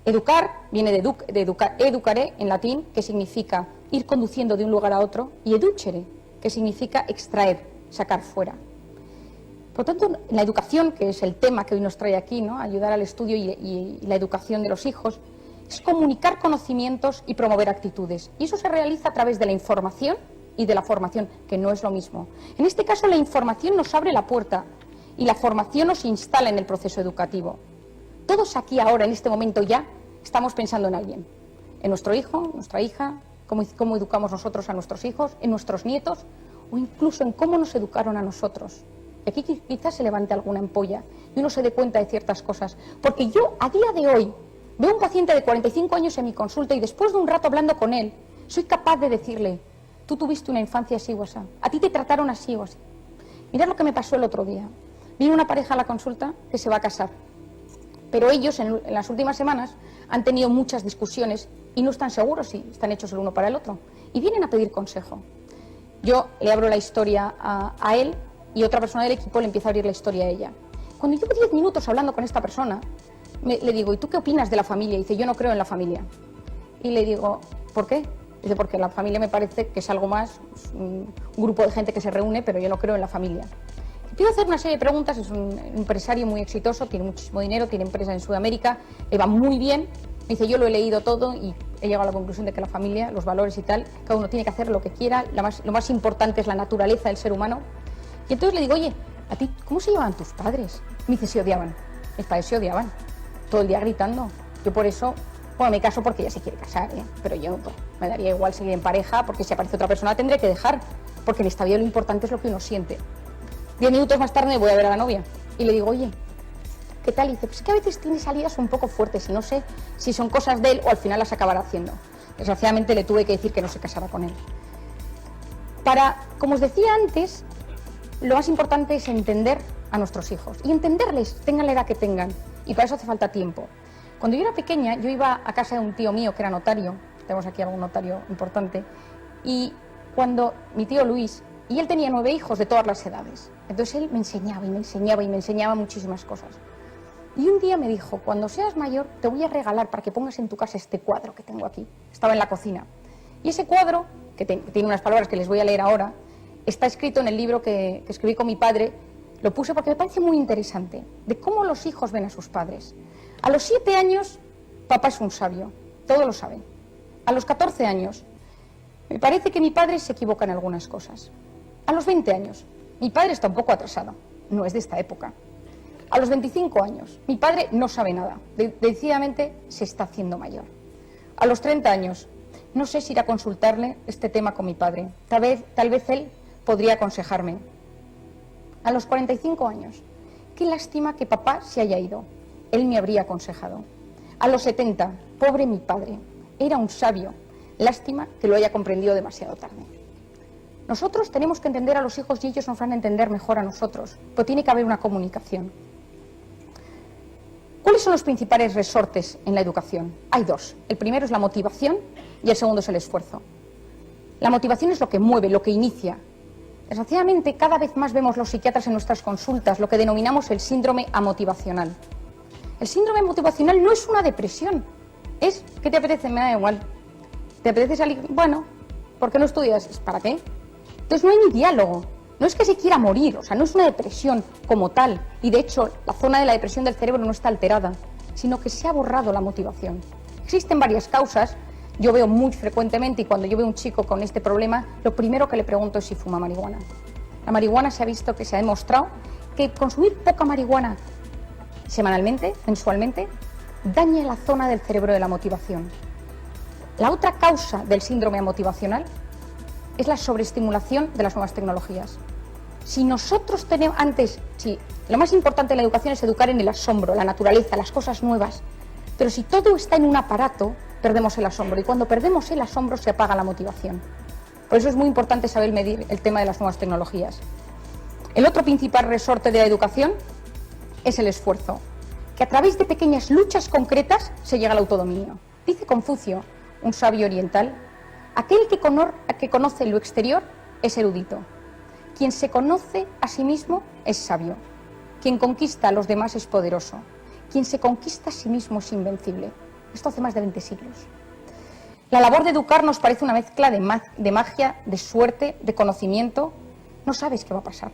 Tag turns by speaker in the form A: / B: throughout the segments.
A: Educar viene de educar, educare en latín, que significa ir conduciendo de un lugar a otro, y educere, que significa extraer, sacar fuera. Por lo tanto, la educación, que es el tema que hoy nos trae aquí, ¿no?, ayudar al estudio y la educación de los hijos, es comunicar conocimientos y promover actitudes. Y eso se realiza a través de la información y de la formación, que no es lo mismo. En este caso, la información nos abre la puerta y la formación nos instala en el proceso educativo. Todos aquí ahora, en este momento ya, estamos pensando en alguien, en nuestro hijo, nuestra hija, cómo educamos nosotros a nuestros hijos, en nuestros nietos, o incluso en cómo nos educaron a nosotros. Y aquí quizás se levante alguna ampolla y uno se dé cuenta de ciertas cosas. Porque yo, a día de hoy, veo un paciente de 45 años en mi consulta y después de un rato hablando con él, soy capaz de decirle: tú tuviste una infancia así o así, a ti te trataron así o así. Mirad lo que me pasó el otro día. Vino una pareja a la consulta que se va a casar, pero ellos en las últimas semanas han tenido muchas discusiones y no están seguros si están hechos el uno para el otro, y vienen a pedir consejo. Yo le abro la historia a él y otra persona del equipo le empieza a abrir la historia a ella. Cuando llevo 10 minutos hablando con esta persona, le digo: ¿y tú qué opinas de la familia? Y dice: yo no creo en la familia. Y le digo: ¿por qué? Dice: porque la familia me parece que es algo más, un grupo de gente que se reúne, pero yo no creo en la familia. Empiezo a hacer una serie de preguntas. Es un empresario muy exitoso, tiene muchísimo dinero, tiene empresas en Sudamérica, le va muy bien. Me dice: yo lo he leído todo y he llegado a la conclusión de que la familia, los valores y tal, cada uno tiene que hacer lo que quiera, lo más importante es la naturaleza del ser humano. Y entonces le digo: oye, ¿a ti cómo se llevaban tus padres? Me dice: se odiaban, mis padres se odiaban, todo el día gritando. Yo por eso, bueno, me caso porque ella se quiere casar, pero yo pues, me daría igual seguir en pareja, porque si aparece otra persona tendré que dejar, porque en esta vida lo importante es lo que uno siente. 10 minutos más tarde me voy a ver a la novia y le digo: oye, ¿qué tal? Y dice: pues es que a veces tiene salidas un poco fuertes y no sé si son cosas de él o al final las acabará haciendo. Desgraciadamente le tuve que decir que no se casara con él. Como os decía antes, lo más importante es entender a nuestros hijos y entenderles, tengan la edad que tengan, y para eso hace falta tiempo. Cuando yo era pequeña, yo iba a casa de un tío mío que era notario, tenemos aquí algún notario importante, y cuando mi tío Luis, y él tenía 9 hijos de todas las edades, entonces él me enseñaba y me enseñaba y me enseñaba muchísimas cosas. Y un día me dijo: cuando seas mayor te voy a regalar para que pongas en tu casa este cuadro que tengo aquí. Estaba en la cocina. Y ese cuadro, que tiene unas palabras que les voy a leer ahora, está escrito en el libro que escribí con mi padre. Lo puse porque me parece muy interesante, de cómo los hijos ven a sus padres. A los 7 años, papá es un sabio, todos lo saben. A los 14 años, me parece que mi padre se equivoca en algunas cosas. A los 20 años, mi padre está un poco atrasado, no es de esta época. A los 25 años, mi padre no sabe nada, decididamente se está haciendo mayor. A los 30 años, no sé si ir a consultarle este tema con mi padre, tal vez él podría aconsejarme. A los 45 años, qué lástima que papá se haya ido, él me habría aconsejado. A los 70, pobre mi padre, era un sabio, lástima que lo haya comprendido demasiado tarde. Nosotros tenemos que entender a los hijos y ellos nos van a entender mejor a nosotros, pero tiene que haber una comunicación. ¿Cuáles son los principales resortes en la educación? Hay 2. El primero es la motivación y el segundo es el esfuerzo. La motivación es lo que mueve, lo que inicia. Desgraciadamente, cada vez más vemos los psiquiatras en nuestras consultas lo que denominamos el síndrome amotivacional. El síndrome motivacional no es una depresión, es ¿qué te apetece? Me da igual. ¿Te apetece salir? Bueno, ¿por qué no estudias? ¿Para qué? Entonces no hay ni diálogo, no es que se quiera morir, o sea, no es una depresión como tal, y de hecho la zona de la depresión del cerebro no está alterada, sino que se ha borrado la motivación. Existen varias causas, yo veo muy frecuentemente, y cuando yo veo un chico con este problema, lo primero que le pregunto es si fuma marihuana. La marihuana se ha visto, que se ha demostrado, que consumir poca marihuana semanalmente, mensualmente, daña la zona del cerebro de la motivación. La otra causa del síndrome motivacional es la sobreestimulación de las nuevas tecnologías. Si nosotros tenemos lo más importante en la educación es educar en el asombro, la naturaleza, las cosas nuevas, pero si todo está en un aparato, perdemos el asombro, y cuando perdemos el asombro se apaga la motivación. Por eso es muy importante saber medir el tema de las nuevas tecnologías. El otro principal resorte de la educación es el esfuerzo, que a través de pequeñas luchas concretas se llega al autodominio. Dice Confucio, un sabio oriental: aquel que conoce lo exterior es erudito. Quien se conoce a sí mismo es sabio. Quien conquista a los demás es poderoso. Quien se conquista a sí mismo es invencible. Esto hace más de 20 siglos. La labor de educar nos parece una mezcla de magia, de suerte, de conocimiento. No sabes qué va a pasar.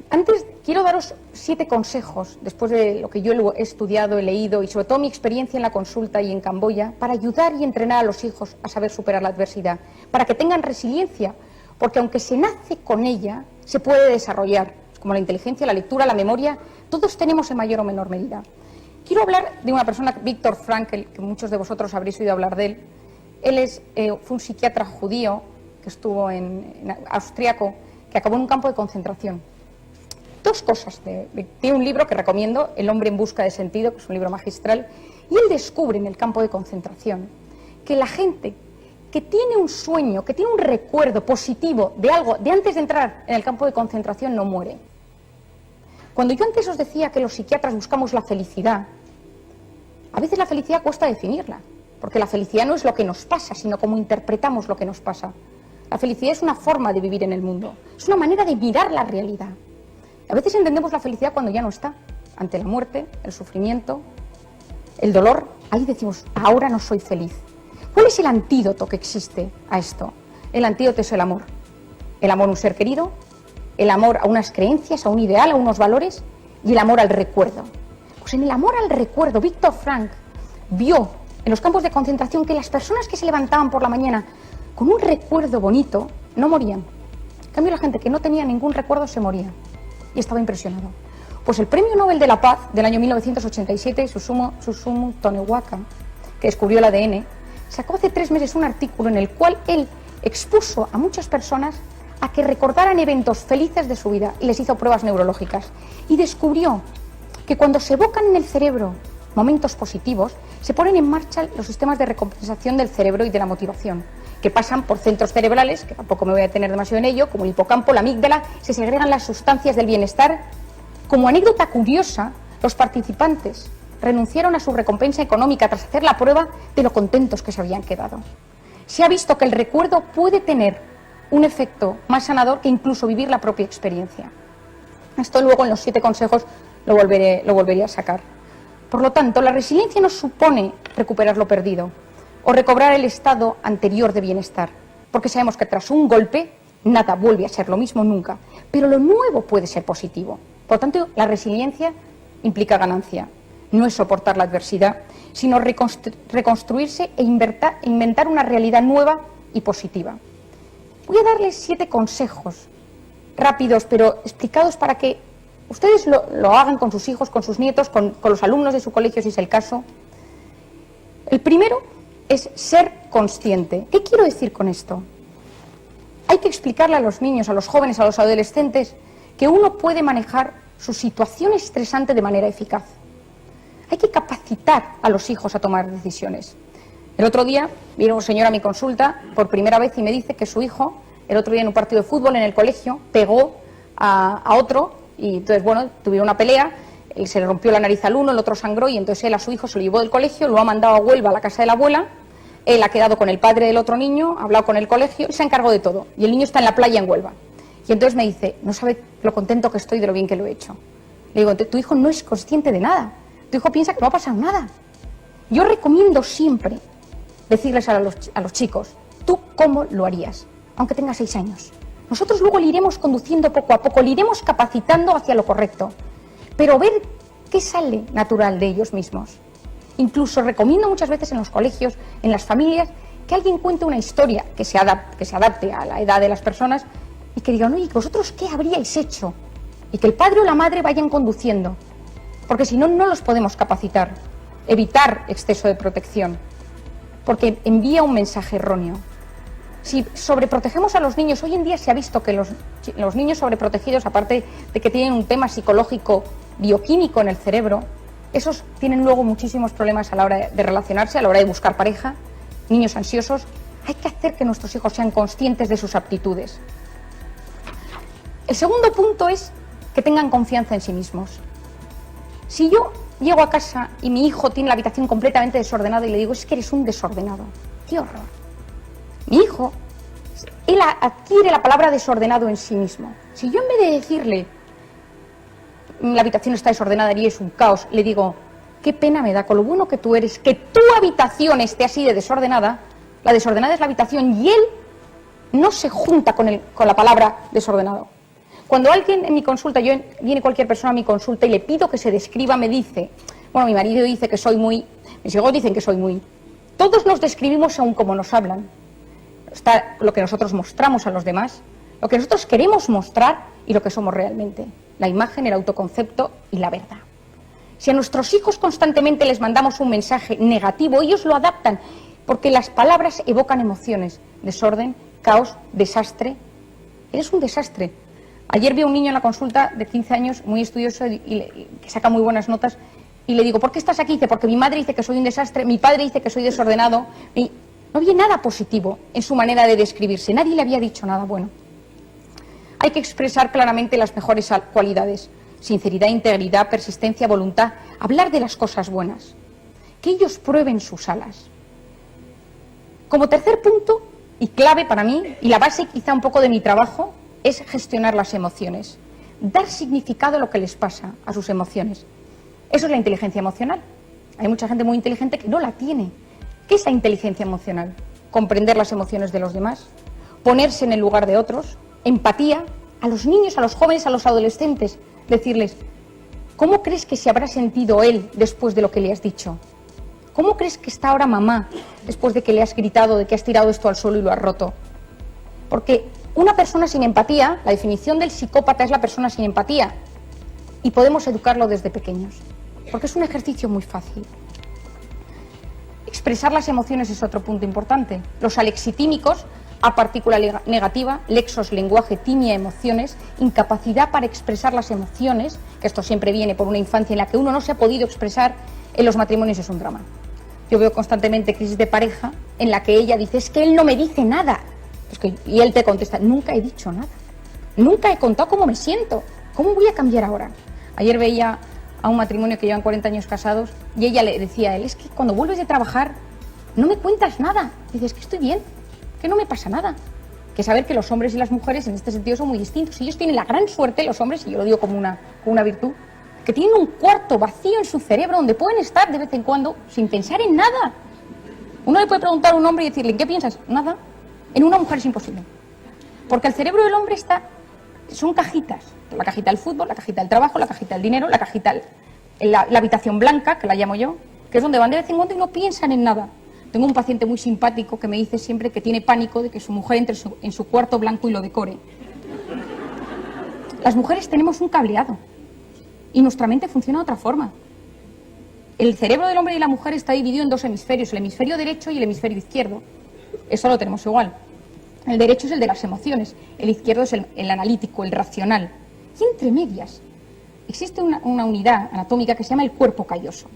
A: Antes quiero daros 7 consejos, después de lo que yo he estudiado, he leído y sobre todo mi experiencia en la consulta y en Camboya, para ayudar y entrenar a los hijos a saber superar la adversidad, para que tengan resiliencia, porque aunque se nace con ella, se puede desarrollar, como la inteligencia, la lectura, la memoria, todos tenemos en mayor o menor medida. Quiero hablar de una persona, Viktor Frankl, que muchos de vosotros habréis oído hablar de él. Él fue un psiquiatra judío que estuvo en austriaco, que acabó en un campo de concentración. 2 cosas. Tiene un libro que recomiendo, El hombre en busca de sentido, que es un libro magistral, y él descubre en el campo de concentración que la gente que tiene un sueño, que tiene un recuerdo positivo de algo, de antes de entrar en el campo de concentración, no muere. Cuando yo antes os decía que los psiquiatras buscamos la felicidad, a veces la felicidad cuesta definirla, porque la felicidad no es lo que nos pasa, sino cómo interpretamos lo que nos pasa. La felicidad es una forma de vivir en el mundo, es una manera de mirar la realidad. A veces entendemos la felicidad cuando ya no está, ante la muerte, el sufrimiento, el dolor. Ahí decimos, ahora no soy feliz. ¿Cuál es el antídoto que existe a esto? El antídoto es el amor. El amor a un ser querido, el amor a unas creencias, a un ideal, a unos valores, y el amor al recuerdo. Pues en el amor al recuerdo, Viktor Frankl vio en los campos de concentración que las personas que se levantaban por la mañana con un recuerdo bonito no morían. En cambio, la gente que no tenía ningún recuerdo se moría. Y estaba impresionado. Pues el Premio Nobel de la Paz del año 1987, Susumu Tonewaka, que descubrió el ADN, sacó hace 3 meses un artículo en el cual él expuso a muchas personas a que recordaran eventos felices de su vida y les hizo pruebas neurológicas. Y descubrió que cuando se evocan en el cerebro momentos positivos, se ponen en marcha los sistemas de recompensación del cerebro y de la motivación, que pasan por centros cerebrales, que tampoco me voy a detener demasiado en ello, como el hipocampo, la amígdala, se segregan las sustancias del bienestar. Como anécdota curiosa, los participantes renunciaron a su recompensa económica tras hacer la prueba de lo contentos que se habían quedado. Se ha visto que el recuerdo puede tener un efecto más sanador que incluso vivir la propia experiencia. Esto luego en los 7 consejos lo volveré a sacar. Por lo tanto, la resiliencia no supone recuperar lo perdido o recobrar el estado anterior de bienestar, porque sabemos que tras un golpe nada vuelve a ser lo mismo nunca, pero lo nuevo puede ser positivo. Por lo tanto, la resiliencia implica ganancia, no es soportar la adversidad, sino reconstruirse e inventar una realidad nueva y positiva. Voy a darles 7 consejos rápidos, pero explicados para que ustedes lo hagan con sus hijos, con sus nietos, con los alumnos de su colegio, si es el caso. El primero es ser consciente. ¿Qué quiero decir con esto? Hay que explicarle a los niños, a los jóvenes, a los adolescentes, que uno puede manejar su situación estresante de manera eficaz. Hay que capacitar a los hijos a tomar decisiones. El otro día vino un señor a mi consulta por primera vez y me dice que su hijo, el otro día en un partido de fútbol en el colegio, pegó a otro y entonces, bueno, tuvieron una pelea, él se le rompió la nariz al uno, el otro sangró y entonces él a su hijo se lo llevó del colegio, lo ha mandado a Huelva, a la casa de la abuela, él ha quedado con el padre del otro niño, ha hablado con el colegio y se encargó de todo. Y el niño está en la playa en Huelva. Y entonces me dice, no sabe lo contento que estoy de lo bien que lo he hecho. Le digo, tu hijo no es consciente de nada, tu hijo piensa que no ha pasado nada. Yo recomiendo siempre decirles a los chicos, ¿tú cómo lo harías? Aunque tenga 6 años. Nosotros luego le iremos conduciendo poco a poco, le iremos capacitando hacia lo correcto, pero ver qué sale natural de ellos mismos. Incluso recomiendo muchas veces en los colegios, en las familias, que alguien cuente una historia que se adapte a la edad de las personas y que digan, oye, ¿vosotros qué habríais hecho? Y que el padre o la madre vayan conduciendo, porque si no, no los podemos capacitar. Evitar exceso de protección, porque envía un mensaje erróneo. Si sobreprotegemos a los niños, hoy en día se ha visto que los niños sobreprotegidos, aparte de que tienen un tema psicológico, bioquímico en el cerebro, esos tienen luego muchísimos problemas a la hora de relacionarse, a la hora de buscar pareja, niños ansiosos. Hay que hacer que nuestros hijos sean conscientes de sus aptitudes. El segundo punto es que tengan confianza en sí mismos. Si yo llego a casa y mi hijo tiene la habitación completamente desordenada y le digo, es que eres un desordenado, ¡qué horror! Mi hijo, él adquiere la palabra desordenado en sí mismo. Si yo en vez de decirle, la habitación está desordenada y es un caos, le digo, qué pena me da, con lo bueno que tú eres, que tu habitación esté así de desordenada. La desordenada es la habitación y él no se junta con la palabra desordenado. Cuando alguien en mi consulta, viene cualquier persona a mi consulta y le pido que se describa, me dice, bueno, mi marido dice que soy muy, mis hijos dicen que soy muy. Todos nos describimos según como nos hablan. Está lo que nosotros mostramos a los demás, lo que nosotros queremos mostrar y lo que somos realmente. La imagen, el autoconcepto y la verdad. Si a nuestros hijos constantemente les mandamos un mensaje negativo, ellos lo adaptan, porque las palabras evocan emociones, desorden, caos, desastre. Eres un desastre. Ayer vi a un niño en la consulta de 15 años, muy estudioso, que saca muy buenas notas, y le digo, ¿por qué estás aquí? Dice, porque mi madre dice que soy un desastre, mi padre dice que soy desordenado. Y no había nada positivo en su manera de describirse, nadie le había dicho nada bueno. Hay que expresar claramente las mejores cualidades: sinceridad, integridad, persistencia, voluntad, hablar de las cosas buenas, que ellos prueben sus alas. Como tercer punto, y clave para mí, y la base quizá un poco de mi trabajo, es gestionar las emociones, dar significado a lo que les pasa, a sus emociones. Eso es la inteligencia emocional. Hay mucha gente muy inteligente que no la tiene. ¿Qué es la inteligencia emocional? Comprender las emociones de los demás, ponerse en el lugar de otros, empatía, a los niños, a los jóvenes, a los adolescentes, decirles, ¿cómo crees que se habrá sentido él después de lo que le has dicho? ¿Cómo crees que está ahora mamá después de que le has gritado, de que has tirado esto al suelo y lo has roto? Porque una persona sin empatía, la definición del psicópata es la persona sin empatía, y podemos educarlo desde pequeños, porque es un ejercicio muy fácil. Expresar las emociones es otro punto importante. Los alexitímicos, a partícula negativa, lexos, lenguaje, timia, emociones, incapacidad para expresar las emociones, que esto siempre viene por una infancia en la que uno no se ha podido expresar, en los matrimonios es un drama. Yo veo constantemente crisis de pareja en la que ella dice, es que él no me dice nada. Y él te contesta, nunca he dicho nada. Nunca he contado cómo me siento. ¿Cómo voy a cambiar ahora? Ayer veía a un matrimonio que llevan 40 años casados y ella le decía a él, es que cuando vuelves de trabajar no me cuentas nada. Dices, es que estoy bien, que no me pasa nada. Que saber que los hombres y las mujeres en este sentido son muy distintos. Ellos tienen la gran suerte, los hombres, y yo lo digo como una virtud, que tienen un cuarto vacío en su cerebro donde pueden estar de vez en cuando sin pensar en nada. Uno le puede preguntar a un hombre y decirle, ¿en qué piensas? Nada. En una mujer es imposible. Porque el cerebro del hombre son cajitas. La cajita del fútbol, la cajita del trabajo, la cajita del dinero, la cajita, la habitación blanca, que la llamo yo, que es donde van de vez en cuando y no piensan en nada. Tengo un paciente muy simpático que me dice siempre que tiene pánico de que su mujer entre en su cuarto blanco y lo decore. Las mujeres tenemos un cableado y nuestra mente funciona de otra forma. El cerebro del hombre y la mujer está dividido en dos hemisferios, el hemisferio derecho y el hemisferio izquierdo. Eso lo tenemos igual. El derecho es el de las emociones, el izquierdo es el analítico, el racional. Y entre medias existe una unidad anatómica que se llama el cuerpo calloso.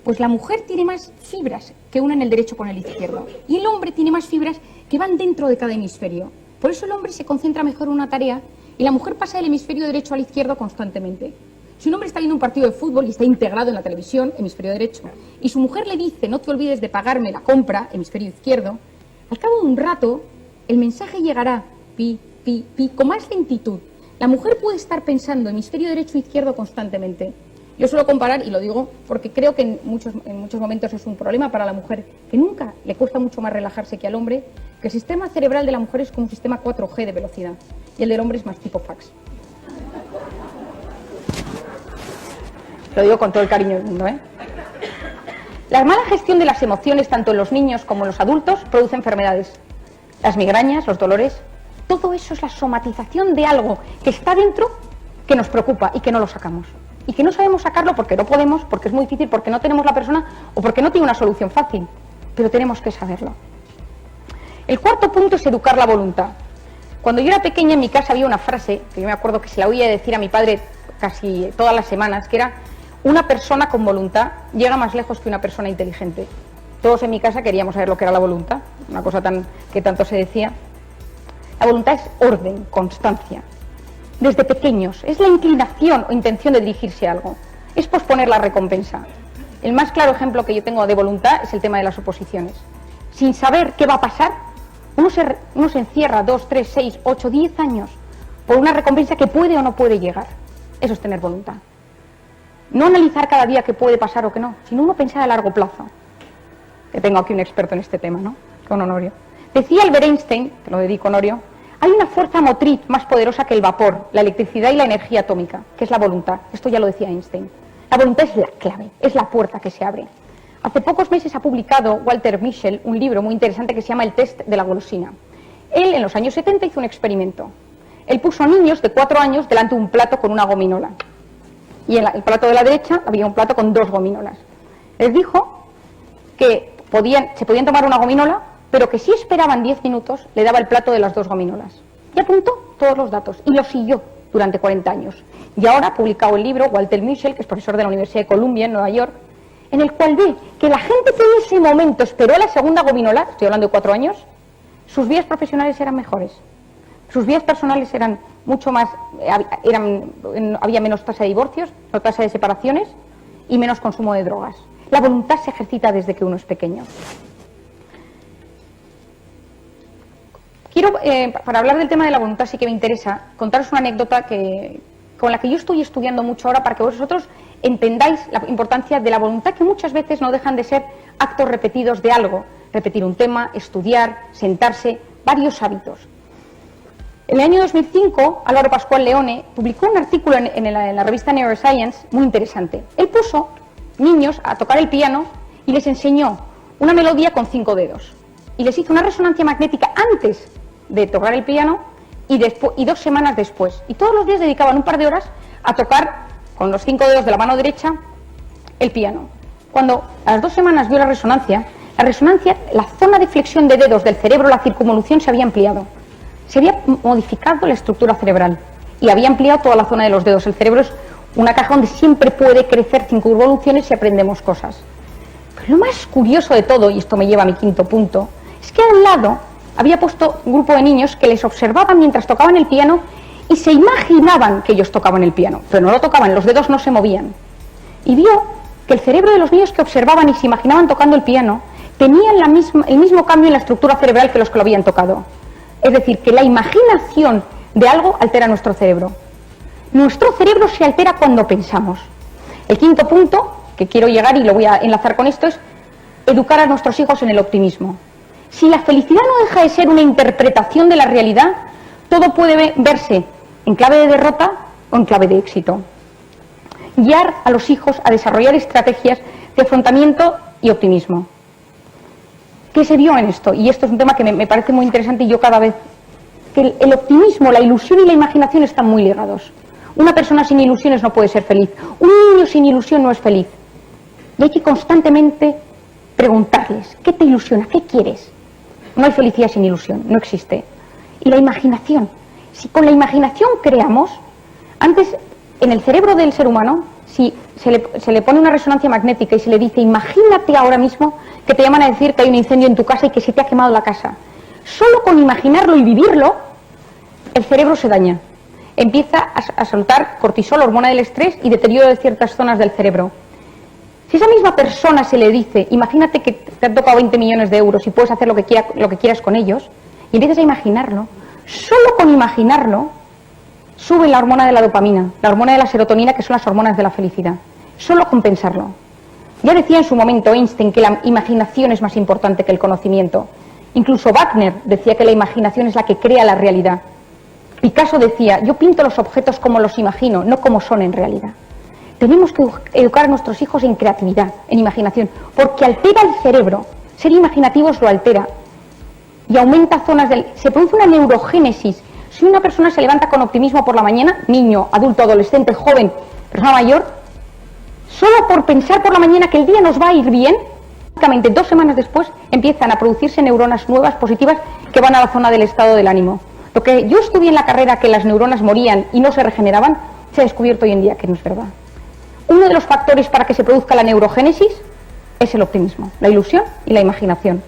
A: Pues la mujer tiene más fibras que unen el derecho con el izquierdo. Y el hombre tiene más fibras que van dentro de cada hemisferio. Por eso el hombre se concentra mejor en una tarea y la mujer pasa del hemisferio derecho al izquierdo constantemente. Si un hombre está viendo un partido de fútbol y está integrado en la televisión, hemisferio derecho, y su mujer le dice, no te olvides de pagarme la compra, hemisferio izquierdo, al cabo de un rato el mensaje llegará, pi, pi, pi, con más lentitud. La mujer puede estar pensando hemisferio derecho e izquierdo constantemente. Yo suelo comparar, y lo digo porque creo que en muchos momentos es un problema para la mujer, que nunca le cuesta mucho más relajarse que al hombre, que el sistema cerebral de la mujer es como un sistema 4G de velocidad, y el del hombre es más tipo fax. Lo digo con todo el cariño del mundo, ¿eh? La mala gestión de las emociones, tanto en los niños como en los adultos, produce enfermedades. Las migrañas, los dolores, todo eso es la somatización de algo que está dentro, que nos preocupa y que no lo sacamos. Y que no sabemos sacarlo porque no podemos, porque es muy difícil, porque no tenemos la persona o porque no tiene una solución fácil. Pero tenemos que saberlo. El cuarto punto es educar la voluntad. Cuando yo era pequeña en mi casa había una frase, que yo me acuerdo que se la oía decir a mi padre casi todas las semanas, que era: una persona con voluntad llega más lejos que una persona inteligente. Todos en mi casa queríamos saber lo que era la voluntad, una cosa que tanto se decía. La voluntad es orden, constancia. Desde pequeños, es la inclinación o intención de dirigirse a algo, es posponer la recompensa. El más claro ejemplo que yo tengo de voluntad es el tema de las oposiciones. Sin saber qué va a pasar, uno se encierra 2, 3, 6, 8, 10 años por una recompensa que puede o no puede llegar. Eso es tener voluntad. No analizar cada día qué puede pasar o qué no, sino uno pensar a largo plazo. Que tengo aquí un experto en este tema, ¿no? Con Honorio. Decía Albert Einstein, te lo dedico, Honorio, hay una fuerza motriz más poderosa que el vapor, la electricidad y la energía atómica, que es la voluntad. Esto ya lo decía Einstein. La voluntad es la clave, es la puerta que se abre. Hace pocos meses ha publicado Walter Mischel un libro muy interesante que se llama El test de la golosina. Él, en los años 70, hizo un experimento. Él puso a niños de 4 años delante de un plato con una gominola. Y en el plato de la derecha había un plato con 2 gominolas. Les dijo que se podían tomar una gominola, pero que si esperaban 10 minutos le daba el plato de las 2 gominolas. Y apuntó todos los datos y lo siguió durante 40 años. Y ahora ha publicado el libro Walter Mischel, que es profesor de la Universidad de Columbia en Nueva York, en el cual ve que la gente que en ese momento esperó la segunda gominola, estoy hablando de 4 años, sus vidas profesionales eran mejores. Sus vidas personales eran mucho más, había menos tasa de divorcios, no tasa de separaciones y menos consumo de drogas. La voluntad se ejercita desde que uno es pequeño. Quiero, para hablar del tema de la voluntad, sí que me interesa contaros una anécdota con la que yo estoy estudiando mucho ahora para que vosotros entendáis la importancia de la voluntad, que muchas veces no dejan de ser actos repetidos de algo. Repetir un tema, estudiar, sentarse, varios hábitos. En el año 2005, Álvaro Pascual Leone publicó un artículo en la revista Neuroscience muy interesante. Él puso niños a tocar el piano y les enseñó una melodía con 5 dedos. Y les hizo una resonancia magnética antes de tocar el piano y 2 semanas después. Y todos los días dedicaban un par de horas a tocar con los 5 dedos de la mano derecha el piano. Cuando a las 2 semanas vio la resonancia, la zona de flexión de dedos del cerebro, la circunvolución, se había ampliado. Se había modificado la estructura cerebral y había ampliado toda la zona de los dedos. El cerebro es una caja donde siempre puede crecer circunvoluciones si aprendemos cosas. Pero lo más curioso de todo, y esto me lleva a mi 5.º punto, es que a un lado había puesto un grupo de niños que les observaban mientras tocaban el piano y se imaginaban que ellos tocaban el piano, pero no lo tocaban, los dedos no se movían. Y vio que el cerebro de los niños que observaban y se imaginaban tocando el piano tenían el mismo cambio en la estructura cerebral que los que lo habían tocado. Es decir, que la imaginación de algo altera nuestro cerebro. Nuestro cerebro se altera cuando pensamos. El 5.º punto, que quiero llegar y lo voy a enlazar con esto, es educar a nuestros hijos en el optimismo. Si la felicidad no deja de ser una interpretación de la realidad, todo puede verse en clave de derrota o en clave de éxito. Guiar a los hijos a desarrollar estrategias de afrontamiento y optimismo. ¿Qué se vio en esto? Y esto es un tema que me parece muy interesante y yo cada vez... que el optimismo, la ilusión y la imaginación están muy ligados. Una persona sin ilusiones no puede ser feliz. Un niño sin ilusión no es feliz. Y hay que constantemente preguntarles, ¿qué te ilusiona? ¿Qué quieres? No hay felicidad sin ilusión, no existe. Y la imaginación. Si con la imaginación creamos, antes en el cerebro del ser humano, si se le pone una resonancia magnética y se le dice, imagínate ahora mismo que te llaman a decir que hay un incendio en tu casa y que se te ha quemado la casa. Solo con imaginarlo y vivirlo, el cerebro se daña. Empieza a soltar cortisol, hormona del estrés, y deterioro de ciertas zonas del cerebro. Si esa misma persona se le dice, imagínate que te han tocado 20 millones de euros y puedes hacer lo que quieras con ellos, y empiezas a imaginarlo, solo con imaginarlo, sube la hormona de la dopamina, la hormona de la serotonina, que son las hormonas de la felicidad. Solo con pensarlo. Ya decía en su momento Einstein que la imaginación es más importante que el conocimiento. Incluso Wagner decía que la imaginación es la que crea la realidad. Picasso decía, yo pinto los objetos como los imagino, no como son en realidad. Tenemos que educar a nuestros hijos en creatividad, en imaginación, porque altera el cerebro. Ser imaginativos lo altera. Y aumenta zonas se produce una neurogénesis. Si una persona se levanta con optimismo por la mañana, niño, adulto, adolescente, joven, persona mayor, solo por pensar por la mañana que el día nos va a ir bien, prácticamente 2 semanas después empiezan a producirse neuronas nuevas, positivas, que van a la zona del estado del ánimo. Lo que yo estudié en la carrera, que las neuronas morían y no se regeneraban, se ha descubierto hoy en día que no es verdad. Uno de los factores para que se produzca la neurogénesis es el optimismo, la ilusión y la imaginación.